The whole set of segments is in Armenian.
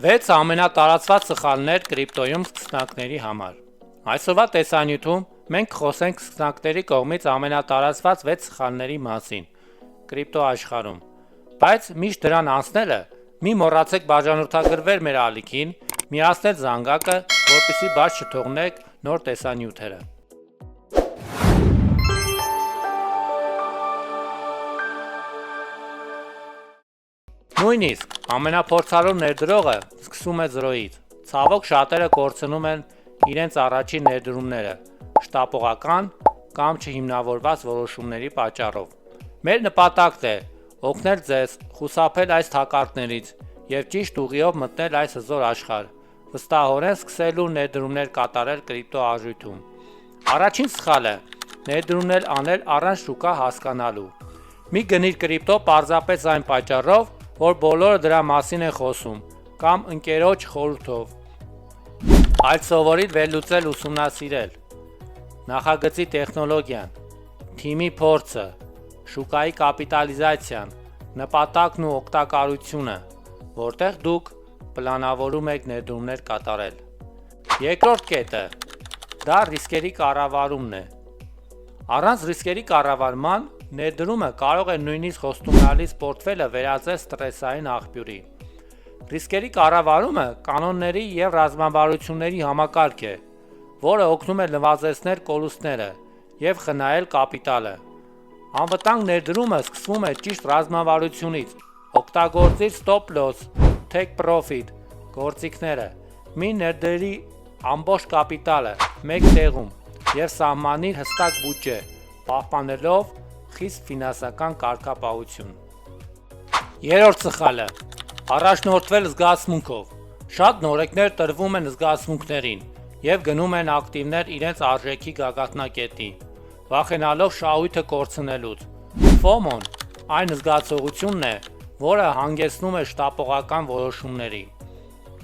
6 ամենատարածված սխալներ կրիպտոյում սկսնակների համար։ Այսօրվա տեսանյութում մենք կխոսենք սկսնակների կողմից ամենատարածված 6 սխալների մասին կրիպտո աշխարհում։ Բայց միշտ դրան անցնելը մի մոռացեք բաժանորդագրվել մեր ալիքին, միացնել զանգակը, որպեսզի բաց չթողնեք նոր տեսանյութերը։ Նույնիսկ ամենափորձառու ներդրողը սկսում է 0-ից։ Ցավոք շատերը կորցնում են իրենց առաջին ներդրումները շտապողական կամ չհիմնավորված որոշումների պատճառով։ Մեր նպատակն է օգնել ձեզ խուսափել այս թակարդներից եւ ճիշտ ուղիով մտնել այս հզոր աշխարհ, վստահորեն սկսելու ներդրումներ կատարել կրիպտո արժույթում։ Առաջին սխալը՝ ներդրումներ անել առանց շուկա հասկանալու։ Մի գնիր կրիպտո պարզապես այն պատճառով, որ բոլորը դրա մասին են խոսում, կամ ընկերոջ խորհրդով, այլ սովորիր վերլուծել ուսումնասիրել նախագծի տեխնոլոգիան, թիմի փորձը, շուկայի կապիտալիզացիան, նպատակն ու օգտակարությունը, որտեղ դուք պլանավորում եք ներդրումներ կատարել։ Երկրորդ կետը դա ռիսկերի կառավարումն է։ Առանց ռիսկերի կառավարման ներդրումը կարող է նույնիսկ խոստումնալից պորտֆելը վերածել ստրեսային աղբյուրի։ Ռիսկերի կառավարումը կանոնների և ռազմավարությունների համակարգ է, որը օգնում է նվազեցնել կորուստները և խնայել կապիտալը։ Անվտանգ ներդրումը սկսվում է ճիշտ ռազմավարությունից։ Օգտագործիր stop loss, take profit գործիքները, մի ներդրի ամբողջ կապիտալը մեկ տեղում և սահմանիր հստակ բյուջե, պահպանելով խիստ ֆինանսական կարգապահություն։ Երրորդ սխալը՝ առաջնորդվել զգացմունքով։ Շատ նորեկներ տրվում են զգացմունքներին և գնում են ակտիվներ իրենց արժեքի գագաթնակետի, վախենալով շահույթը կորցնելուց։ FOMO-ն այն զգացողությունն է, որը հանգեցնում է շտապողական որոշումների։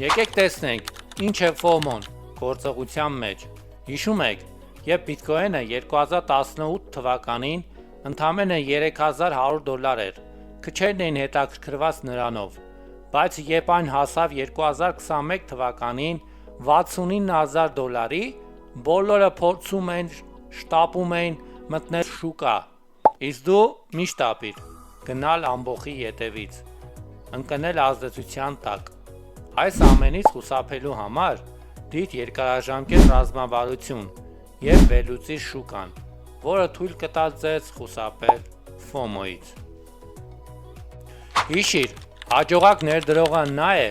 Եկեք տեսնենք, ինչ է FOMO-ն գործողության մեջ։ Հիշում եք, երբ բիտկոինը 2018 թվականին ընդամենը $3100 էր, քչերն էին հետաքրքրված նրանով, բայց երբ այն հասավ 2021 թվականին $69000, բոլորը փորձում էին, շտապում էին մտնել շուկա, իսկ դու մի շտապիր, գնալ ամբոխի ետևից, ընկնել ազդեցության տակ։ Այս ամենից խուսափելու համար դիր երկարաժամկետ ռազմավարություն և վերլուծիր շուկան, որը թույլ կտա ձեզ խուսափել FOMO-ից։ Հիշիր, հաջողակ ներդրողը նա է,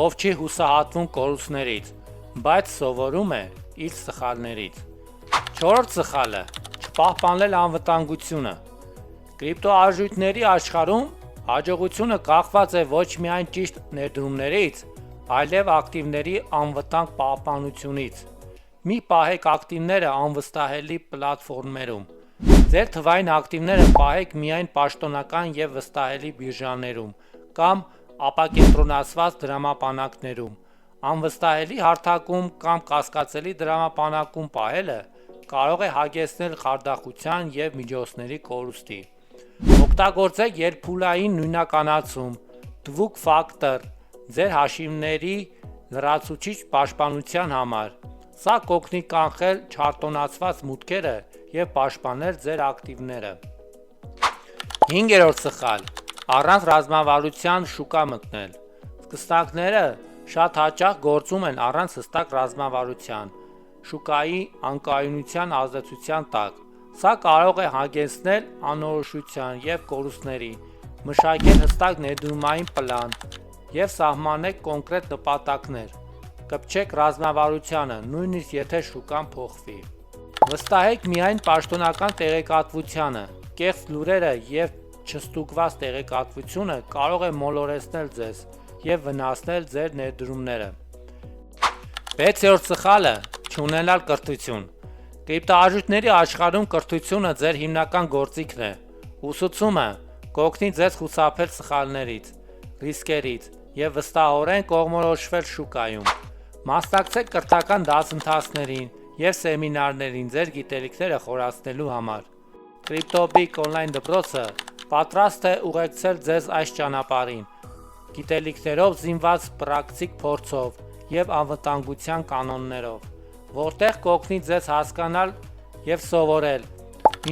ով չի հուսահատվում կորուստներից, բայց սովորում է իր սխալներից։ Չորրորդ սխալը՝ չպահպանել անվտանգությունը։ Կրիպտո արժույթների աշխարհում հաջողությունը կախված է ոչ միայն ճիշտ ներդրումներից, այլև ակտիվների անվտանգ պահպանությունից։ Մի պահեք ակտիվները անվստահելի պլատֆորմերում։ Ձեր թվային ակտիվները պահեք միայն պաշտոնական և վստահելի բիրժաներում կամ ապակենտրոնացված դրամապանակներում։ Անվստահելի հարթակում կամ կասկածելի դրամապանակում պահելը կարող է հանգեցնել խարդախության և միջոցների կորուստի։ Օգտագործեք երրփուլային նույնականացում (two factor) ձեր հաշիվների լրացուցիչ պաշտպանության համար։ Սա կօգնի կանխել չարտոնացված մուտքերը և պաշտպանել ձեր ակտիվները։ Հինգերորդ սխալ՝ առանց ռազմավարության շուկա մտնել։ Սկսնակները շատ հաճախ գործում են առանց հստակ ռազմավարության, շուկայի անկայունության ազդեցության տակ։ Սա կարող է հանգեցնել անորոշության և կորուստների։ Մշակել հստակ ներդրումային պլան և սահմանեք կոնկրետ նպատակներ։ Կպչեք ռազմավարությանը, նույնիսկ եթե շուկան փոխվի։ Վստահեք միայն պաշտոնական տեղեկատվությանը։ Կեղծ լուրերը և չստուգված տեղեկատվությունը կարող է մոլորեցնել ձեզ և վնասել ձեր ներդրումները։ 6-րդ սխալը՝ չունենալ կրթություն։ Կրիպտոարժույթների աշխարհում կրթությունը ձեր հիմնական գործիքն է։ Ուսուցումը կօգնի ձեզ խուսափել սխալներից, ռիսկերից և վստահորեն կողմնորոշվել շուկայում։ Մասնակցեք կրթական դասընթացներին և սեմինարներին ձեր գիտելիքները խորացնելու համար։ CryptoBeek օնլայն դպրոցը պատրաստ է ուղեկցել ձեզ այս ճանապարհին։ գիտելիքներով զինված պրակտիկ փորձով և անվտանգության կանոններով, որտեղ կօգնի ձեզ հասկանալ և սովորել,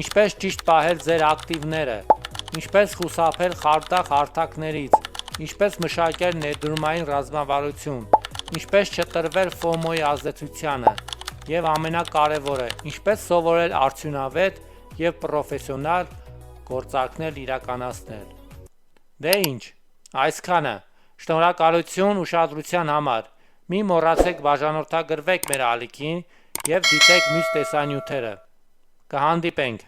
ինչպես ճիշտ պահել ձեր ակտիվները, ինչպես խուսափել խարդախ հարթակներից, ինչպես մշակել ներդրումային ռազմավարություն, ինչպես չտրվել FOMO-ի ազդեցությանը և ամենակարևորը, ինչպես սովորել արդյունավետ և պրոֆեսիոնալ գործարքներ իրականացնել։ Դե ինչ, այսքանը, շնորհակալություն ուշադրության համար, մի մոռացեք բաժանորդագրվեք մեր ալիքին և դիտեք մյուս տեսանյութերը, կհանդիպենք։